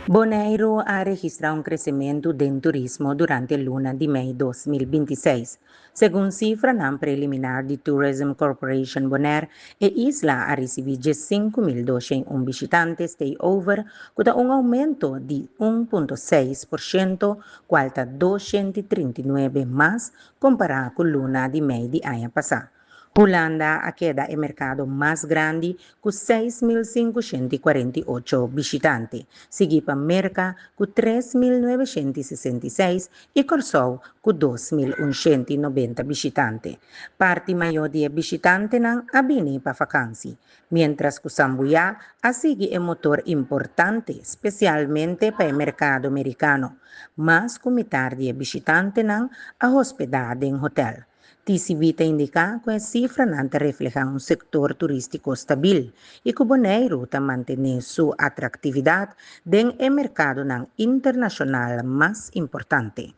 Bonaire ha registrado un crecimiento del turismo durante el luna de May 2026. Según cifra non preliminar de Tourism Corporation Bonaire, e isla ha recibido 5.201 visitantes de over, con un aumento de 1,6%, cual 239 más comparado con luna de May de año pasado. Holanda queda el mercado más grande con 6.548 visitantes, seguido por Merca con 3.966 y Corsou con 2.190 visitantes. Parte mayor de visitantes ha venido para vacaciones, mientras que Sambuya sigue un motor importante, especialmente para el mercado americano, más que mitad de visitantes a hospedar en hotel. TCB indica que a cifra não refleja um setor turístico estável e que o Bonaire está mantendo sua atratividade dentro do mercado internacional mais importante.